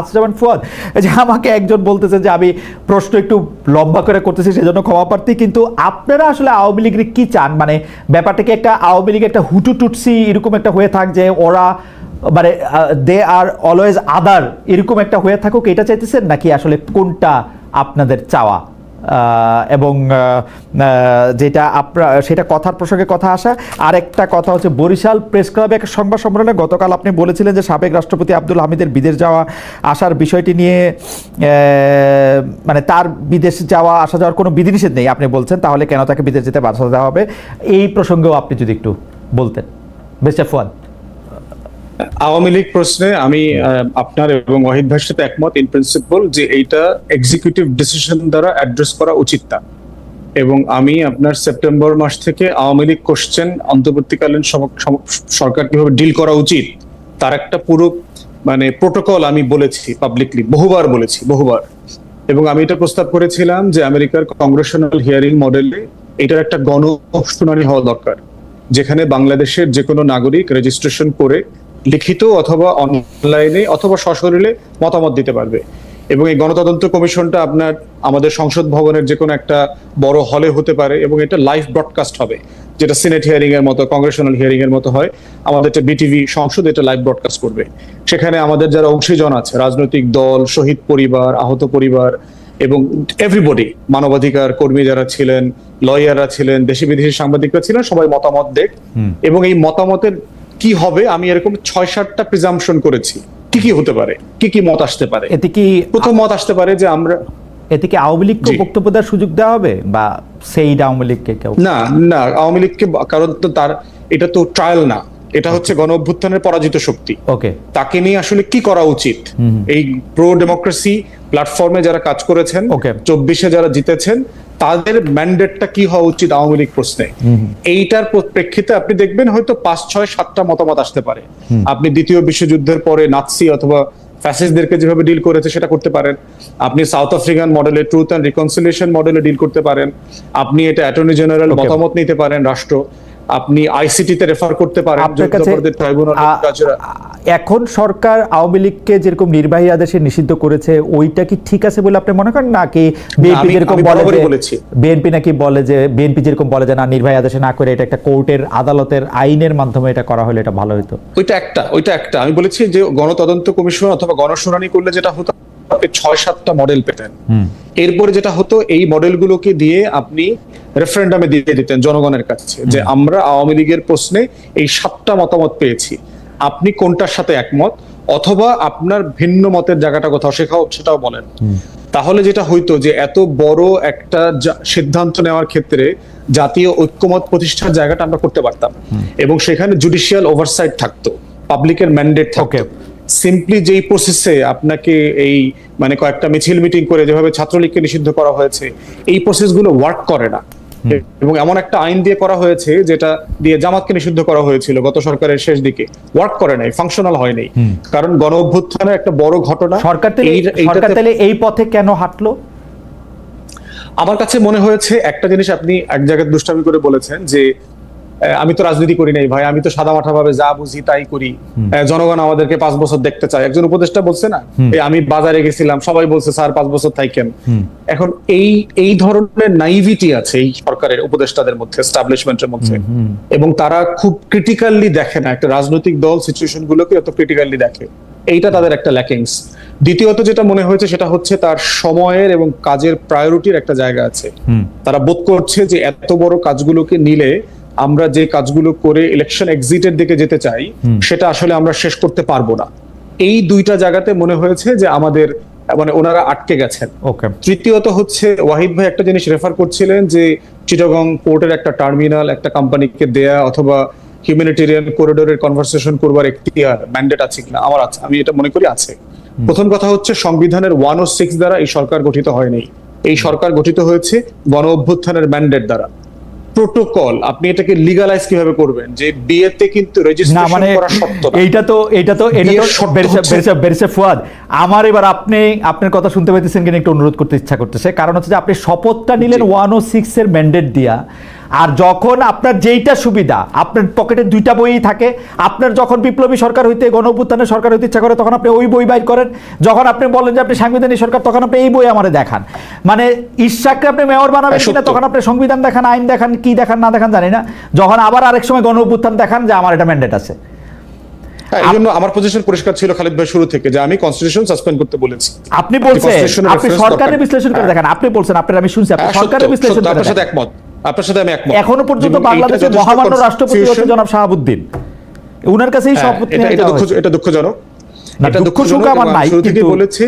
আসজামান ফুয়াদ, যে আমাকে একজন বলতেছে যে আমি প্রশ্ন একটু লম্বা করে করতেছি সেজন্য ক্ষমা প্রার্থী, কিন্তু আপনারা আসলে আওয়ামী লীগের কি চান? মানে ব্যাপারটাকে একটা আওয়ামী লীগের একটা হুটু টুটসি এরকম একটা হয়ে থাক যে ওরা মানে দে আর অলওয়েজ আদার এরকম একটা হয়ে থাকুক, এটা চাইতেছেন নাকি আসলে কোনটা আপনাদের চাওয়া? এবং যেটা আপনার সেটা কথার প্রসঙ্গে কথা আসা। আর একটা কথা হচ্ছে, বরিশাল প্রেস ক্লাবে এক সংবাদ সম্মেলনে গতকাল আপনি বলেছিলেন যে সাবেক রাষ্ট্রপতি আব্দুল হামিদের বিদেশ যাওয়া আসার বিষয়টি নিয়ে মানে তার বিদেশ যাওয়া আসা যাওয়ার কোনো বিধিনিষেধ নেই আপনি বলছেন, তাহলে কেন তাকে বিদেশ যেতে বাধা দেওয়া হবে? এই প্রসঙ্গেও আপনি যদি একটু বলতেন। মিস্টার ফুয়াদ। আওয়ামী লীগ প্রশ্নে আমি আপনার এবং ওয়াহিদ ভাইয়ের সাথে একমত ইন প্রিন্সিপল যে এইটা এক্সিকিউটিভ ডিসিশন দ্বারা অ্যাড্রেস করা উচিত না। এবং আমি আপনার সেপ্টেম্বর মাস থেকে আওয়ামী লীগ কোশ্চেন অন্তর্বর্তীকালীন সরকার কিভাবে ডিল করা উচিত তার একটা পুরো মানে প্রোটোকল আমি বলেছি পাবলিকলি, বহুবার। এবং আমি এটা প্রস্তাব করেছিলাম যে আমেরিকার কংগ্রেশনাল হিয়ারিং মডেলে এটার একটা গণশুনানি হওয়া দরকার, যেখানে বাংলাদেশের যে কোনো নাগরিক রেজিস্ট্রেশন করে লিখিত অথবা অনলাইনে অথবা সশরীরে মতামত দিতে পারবে। এবং এই গণতদন্ত কমিশনটা আপনার আমাদের সংসদ ভবনের যে কোনো একটা বড় হলে হতে পারে এবং এটা লাইভ ব্রডকাস্ট হবে, যেটা সিনেট হিয়ারিং এর মতো কংগ্রেশনাল হিয়ারিং এর মতো হয়। আমাদের একটা বিটিভি সংসদ এটা লাইভ ব্রডকাস্ট করবে। সেখানে আমাদের যারা অংশীজন আছে, রাজনৈতিক দল, শহীদ পরিবার, আহত পরিবার এবং এভরিবডি, মানবাধিকার কর্মী যারা ছিলেন, লয়াররা ছিলেন, দেশি বিদেশি সাংবাদিকরা ছিলেন, সবাই মতামত দেখ। এবং এই মতামতের কি হবে আমি এরকম 6-7টা প্রিজাম্পশন করেছি কি হতে পারে, কি মত আসতে পারে। এতে কি প্রথম মত আসতে পারে যে আমরা এতে কি আওয়ামী লীগকে বক্তব্য দেওয়ার সুযোগ দেওয়া হবে, বা সেই আওয়ামী লীগকে কেউ? না আওয়ামী লীগকে, কারণ তো তার এটা তো ট্রায়াল না, এটা হচ্ছে গণ অভ্যুত্থানের পরাজিত শক্তি। ওকে, তাকে নিয়ে আসলে কি করা উচিত? এই প্রো ডেমোক্রেসি প্ল্যাটফর্মে যারা কাজ করেছেন, 24-এ যারা জিতেছেন, তাদের ম্যান্ডেটটা কি হওয়া উচিত আওয়ামী লীগ প্রশ্নে, এইটার প্রেক্ষিতে আপনি দেখবেন হয়তো 5-6-7টা মতামত আসতে পারে। আপনি দ্বিতীয় বিশ্বযুদ্ধের পরে নাৎসি অথবা ফ্যাসিস্টদেরকে যেভাবে ডিল করেছে সেটা করতে পারেন। আপনি সাউথ আফ্রিকান মডেলে, ট্রুথ অ্যান্ড রিকনসিলিয়েশন মডেলে ডিল করতে পারেন। আপনি এটা অ্যাটর্নি জেনারেল মতামত নিতে পারেন রাষ্ট্র। আপনি আইসিটিতে রেফার করতে পারেন। এখন সরকার আওয়ামী লীগকে যেরকম নির্বাহী আদেশে নিষিদ্ধ করেছে, ওইটা কি ঠিক আছে বলে আপনি মনে করেন? নাকি বিএনপি যেরকম বলে, বিএনপি নাকি বলে যে, বিএনপি যেরকম বলে যে না, নির্বাহী আদেশে না করে এটা একটা কোর্টের আদালতের আইনের মাধ্যমে এটা করা হলে এটা ভালো হতো? ওইটা একটা আমি বলেছি যে গণতদন্ত কমিশন অথবা গণশুনানি করলে যেটা হতো, 6-7টা মডেল পেতেন। এরপরে যেটা হতো, এই মডেলগুলোকে দিয়ে আপনি রেফারেন্ডামে দিয়ে দিতেন জনগণের কাছে যে আমরা আওয়ামী লীগের প্রশ্নে এই 7টা মতামত পেয়েছি, আপনি কোনটার সাথে একমত, অথবা আপনার ভিন্ন মতের জায়গাটা কোথাও সেটাও বলেন। তাহলে যেটা হইতো যে এত বড় একটা সিদ্ধান্ত নেওয়ার ক্ষেত্রে জাতীয় ঐক্যমত প্রতিষ্ঠার জায়গাটা আমরা করতে পারতাম এবং সেখানে জুডিশিয়াল ওভারসাইট থাকতো, পাবলিকের ম্যান্ডেট থাকতো। সিম্পলি যেই প্রসেসে আপনাকে এই মানে কয়েকটা মিছিল মিটিং করে যেভাবে ছাত্রলীগকে নিষিদ্ধ করা হয়েছে, এই প্রসেসগুলো ওয়ার্ক করে না। এবং এমন একটা আইন দিয়ে করা হয়েছে যেটা দিয়ে জামাতকে নিষিদ্ধ করা হয়েছিল গত সরকারের শেষ দিকে, ওয়ার্ক করে নাই, ফাংশনাল হয় নাই। কারণ গণ অভ্যুত্থানের একটা বড় ঘটনা। সরকার তাহলে এই পথে কেন হাঁটলো? আমার কাছে মনে হয়েছে একটা জিনিস আপনি এক জায়গায় দুষ্টামি করে বলেছেন যে আমি তো রাজনীতি করি নাই ভাই, আমি তো সাদামাঠা ভাবে যা বুঝি তাই করি, জনগণ আমাদেরকে 5 বছর দেখতে চায়। একজন উপদেষ্টা বলছে না, আমি বাজারে গেছিলাম, সবাই বলছে স্যার 5 বছর থাকেন। এখন এই ধরনের নাইভিটি আছে এই সরকারের উপদেষ্টাদের মধ্যে, এস্টাবলিশমেন্টের মধ্যে, এবং তারা খুব ক্রিটিক্যালি দেখে না একটা রাজনৈতিক দল সিচুয়েশন গুলোকে এত ক্রিটিক্যালি দেখে। এইটা তাদের একটা ল্যাকিংস। দ্বিতীয়ত যেটা মনে হয়েছে সেটা হচ্ছে তার সময়ের এবং কাজের প্রায়োরিটির একটা জায়গা আছে। তারা বোধ করছে যে এত বড় কাজগুলোকে নিলে আমরা যে কাজগুলো করে ইলেকশন এক্সিটের দিকে যেতে চাই সেটা আসলে আমরা শেষ করতে পারবো না। এই দুইটা জায়গাতে মনে হয়েছে যে আমাদের মানে ওনারা আটকে গেছেন। তৃতীয়ত হচ্ছে ওয়াহিদ ভাই একটা জিনিস রেফার করছিলেন যে চিটাগং পোর্টের একটা টার্মিনাল একটা কোম্পানিকে দেয়া অথবা হিউম্যানিটেরিয়ান করিডোরের কনভারসেশন করবার এখতিয়ার ম্যান্ডেট আছে কিনা। আমার আছে, আমি এটা মনে করি আছে। প্রথম কথা হচ্ছে সংবিধানের 106 দ্বারা এই সরকার গঠিত হয়নি, এই সরকার গঠিত হয়েছে গণ অভ্যুত্থানের ম্যান্ডেট দ্বারা। প্রোটোকল আপনি এটাকে লিগালাইজ কিভাবে করবেন যে বিয়েতে কিন্তু রেজিস্ট্রেশন করা শর্ত না। এইটা তো বেরিসা ফুয়াদ, আমার এবার আপনার কথা শুনতে পাইতেছেন কিনা একটু অনুরোধ করতে ইচ্ছা করতেছে। কারণ হচ্ছে যে আপনি শপথটা নিলেন 106 এর ম্যান্ডেট দিয়া, আর যখন আপনার যেইটা সুবিধা, আপনার পকেটে 2টা বইই থাকে, আপনার যখন বিপ্লবী সরকার হইতে গণঅভ্যুত্থানের সরকার হইতে ইচ্ছা করে তখন আপনি ওই বই বাইর করেন, যখন আপনি বলেন যে আপনি সাংবিধানিক সরকার তখন আপনি এই বই আমারে দেখান। মানে ইশাককে আপনি মেয়র বানাবেন কিনা তখন আপনি সংবিধান দেখান, আইন দেখান, কি দেখান না দেখান জানি না, যখন আবার আরেক সময় গণঅভ্যুত্থান দেখান যে আমার এটা ম্যান্ডেট আছে। এই জন্য আমার পজিশন পরিষ্কার ছিল খালিদ ভাই শুরু থেকে, যে আমি কনস্টিটিউশন সাসপেন্ড করতে বলেছি। আপনি বলছেন আপনি সরকারের বিশ্লেষণ করে দেখেন, আপনি বলছেন, আপনার আমি শুনছি আপনি সরকারের বিশ্লেষণ করে আপনার সাথে একমত, আপনার সাথে আমি একমত। এখনো পর্যন্ত বাংলাদেশের মহামান্য রাষ্ট্রপতি হচ্ছে জনাব শাহাবুদ্দিন, ওনার কাছেই শপথ নিয়ে এটা দুঃখজনক, এটা দুঃখজনক আমার নাই, শুরু থেকে কিন্তু বলেছি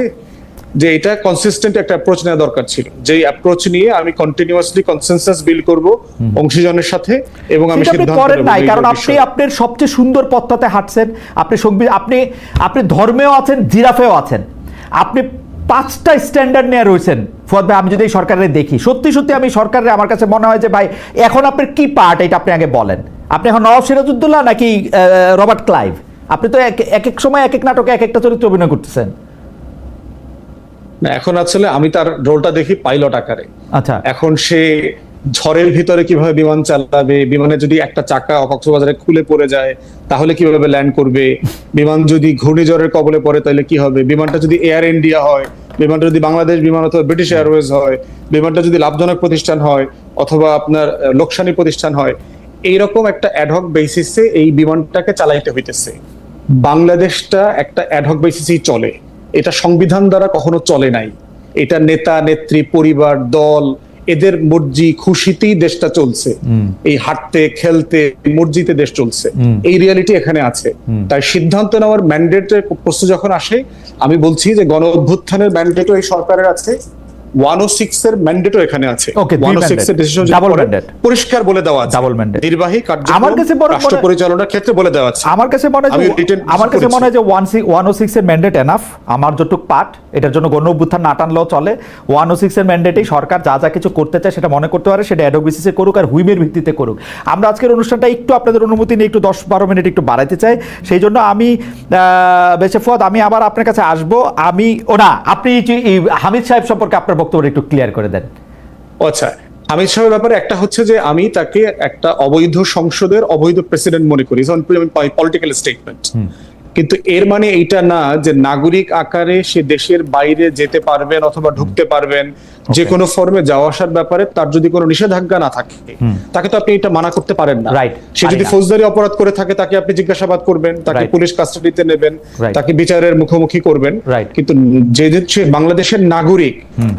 যে এটা কনসিস্টেন্ট একটা অ্যাপ্রোচ নেওয়া দরকার ছিল, যে অ্যাপ্রোচ নিয়ে আমি কন্টিনিউয়াসলি কনসেনসাস বিল্ড করব অংশীজনের সাথে, এবং আমি সিদ্ধান্ত করেন নেব। নাই, কারণ আপনি আপনার সবচেয়ে সুন্দর পথটাতে হাঁটছেন, আপনি আপনি ধর্মেও আছেন, জিরাফেও আছেন, আপনি 5টা স্ট্যান্ডার্ড নিয়ে রয়েছেন। ফুয়াদ ভাই, আমি যদি এই সরকারের দেখি, সত্যি সত্যি আমি সরকারের আমার কাছে মনে হয় যে ভাই এখন আপনার কি পার্ট এটা আপনি আগে বলেন। আপনি এখন নওয়াব সিরাজউদ্দৌলা নাকি রবার্ট ক্লাইভ? আপনি তো এক এক সময় এক এক নাটকে এক একটা চরিত্র অভিনয় করতেছেন। না, এখন আসলে আমি তার রোলটা দেখি পাইলট আকারে। আচ্ছা, এখন সে ঝড়ের ভিতরে কিভাবে বিমান চালাবে, বিমানে যদি একটা চাকা কক্সবাজারে খুলে পড়ে যায় তাহলে কিভাবে ল্যান্ড করবে, বিমান যদি ঘূর্ণিঝড়ের কবলে পড়ে তাহলে কি হবে, বিমানটা যদি এয়ার ইন্ডিয়া হয়, বিমানটা যদি বাংলাদেশ বিমান অথবা ব্রিটিশ এয়ারওয়েজ হয়, বিমানটা যদি লাভজনক প্রতিষ্ঠান হয় অথবা আপনার লোকসানি প্রতিষ্ঠান হয়, এইরকম একটা অ্যাডহক বেসিসে এই বিমানটাকে চালাইতে হইতেছে। বাংলাদেশটা একটা অ্যাডহক বেসিসেই চলে, এটা সংবিধান দ্বারা কখনো চলে নাই। এটা নেতা নেত্রী, পরিবার, দল, এদের মর্জি খুশিতেই দেশটা চলছে। এই হাঁটতে খেলতে মর্জিতে দেশ চলছে, এই রিয়ালিটি এখানে আছে। তাই সিদ্ধান্ত নেওয়ার ম্যান্ডেটের প্রশ্ন যখন আসে, আমি বলছি যে গণ অভ্যুত্থানের ম্যান্ডেটও এই সরকারের আছে, 106 এর ম্যান্ডেটও এখানে আছে। 106 এর ডিসিশন পরিষ্কার বলে দেওয়া আছে, নির্বাহী কার্যক্রম আমার কাছে রাষ্ট্র পরিচালনার ক্ষেত্রে বলে দেওয়া আছে। আমার কাছে মনে হয় যে 106 এর ম্যান্ডেট এনাফ, আমার যতটুকু পার্ট, এটার জন্য গণ অভ্যুত্থান না টানলেও চলে। 106 এর ম্যান্ডেটেই সরকার যা যা কিছু করতে চায় সেটা মনে করতে পারে, সেটা অ্যাডহক বেসিসে করুক আর হুইমের ভিত্তিতে করুক। আমরা আজকের অনুষ্ঠানটা একটু আপনাদের অনুমতি নিয়ে একটু 10-12 মিনিট একটু বাড়াইতে চাই, সেই জন্য আমি বেশি ফুয়াদ আমি আবার আপনার কাছে আসবো। আপনি হামিদ সাহেব সম্পর্কে আপনার বক্তব্য একটু ক্লিয়ার করে দেন। আচ্ছা, হামিদ সাহেবের ব্যাপারে একটা হচ্ছে যে আমি তাকে একটা অবৈধ সংসদের অবৈধ প্রেসিডেন্ট মনে করি, পলিটিক্যাল স্টেটমেন্ট, কিন্তু এর মানে এইটা না যে নাগরিক আকারে সে দেশের বাইরে যেতে পারবেন অথবা ঢুকতে পারবেন, যে কোনো ফর্মে যাওয়া আসার ব্যাপারে তার যদি কোনো নিষেধাজ্ঞা না থাকে তাকে তো আপনি এটা মানা করতে পারেন না। সে যদি ফৌজদারি অপরাধ করে থাকে তাকে আপনি জিজ্ঞাসাবাদ করবেন, তাকে পুলিশ কাস্টাডিতে নেবেন, তাকে বিচারের মুখোমুখি করবেন, কিন্তু যে সে বাংলাদেশের নাগরিক,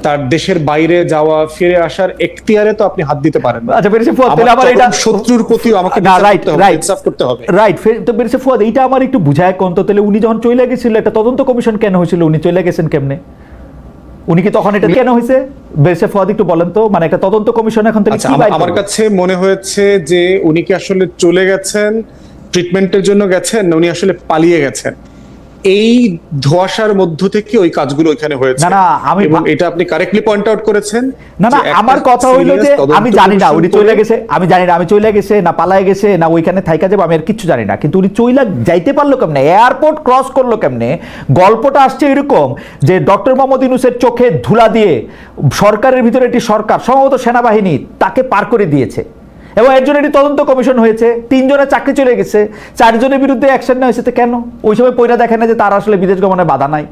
তার দেশের বাইরে যাওয়া ফিরে আসার এখতিয়ারে তো আপনি হাত দিতে পারেন না। শত্রুর প্রতি আমাকে ইনসাফ করতে হবে। রাইট, তো বেরিয়েছে ফুয়াদ, এইটা আমার একটু বুঝায় কোন তো, তাহলে উনি যখন চলে গেছিল একটা তদন্ত কমিশন কেন হয়েছিল, উনি চলে গেছেন কেমনে? উনি কি তখন এটা কেন হয়েছে বেশে ফুয়াদ একটু বলেন তো, মানে একটা তদন্ত কমিশন এখন থেকে কি বাইরে? আমার কাছে মনে হয়েছে যে উনি কি আসলে চলে গেছেন ট্রিটমেন্টের জন্য গেছেন, না উনি আসলে পালিয়ে গেছেন। এই ধোঁয়াশার মধ্য থেকে ওই কাজগুলো ওইখানে হয়েছে। না, আমি এটা আপনি কারেক্টলি পয়েন্ট আউট করেছেন। না, আমার কথা হইলো যে আমি জানি না উনি চলে গেছে, আমি জানি না আমি চলে গেছে না পালায় গেছে না ওইখানে থাইকা যাবো, আমি আর কিচ্ছু জানি না, কিন্তু উনি চইলা যাইতে পারলো কেমনে, এয়ারপোর্ট ক্রস করলো কেমনে? গল্পটা আসছে এরকম যে ডক্টর মোহাম্মদ ইউনূসের চোখে ধুলা দিয়ে সরকারের ভিতরে একটি সরকার, সম্ভবত সেনাবাহিনী, তাকে পার করে দিয়েছে, এবং এর জন্য একটি তদন্ত কমিশন হয়েছে, 3 জনের চাকরি চলে গেছে, 4 জনের বিরুদ্ধে অ্যাকশন নেওয়া হয়েছে। কেন ওই সময় পয়লা দেখে না যে তার আসলে বিদেশ গমনে বাধা নাই?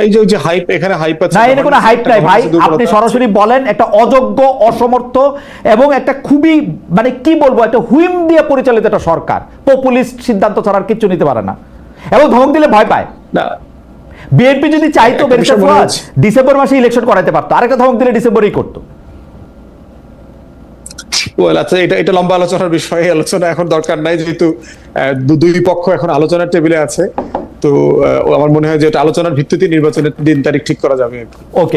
এই যে হাইপ, এখানে হাইপ আছে না, এখানে কোনো হাইপ নাই ভাই। আপনি সরাসরি বলেন একটা অযোগ্য, অসমর্থ এবং একটা খুবই মানে কি বলবো, একটা হুইম দিয়ে পরিচালিত একটা সরকার, পপুলিস্ট সিদ্ধান্ত ছাড়া কিচ্ছু নিতে পারে না, এবং ধমক দিলে ভয় পায় না। বিএনপি যদি চাইতো ডিসেম্বর মাসে ইলেকশন করাইতে পারতো, আরেকটা ধমক দিলে ডিসেম্বরেই করতো। আচ্ছা, এটা লম্বা আলোচনার বিষয়, আলোচনা এখন দরকার নাই, যেহেতু দুই পক্ষ এখন আলোচনার টেবিলে আছে। তো আমার মনে হয় যে এটা আলোচনার ভিত্তিতে নির্বাচনের দিন তারিখ ঠিক করা যাবে। ওকে।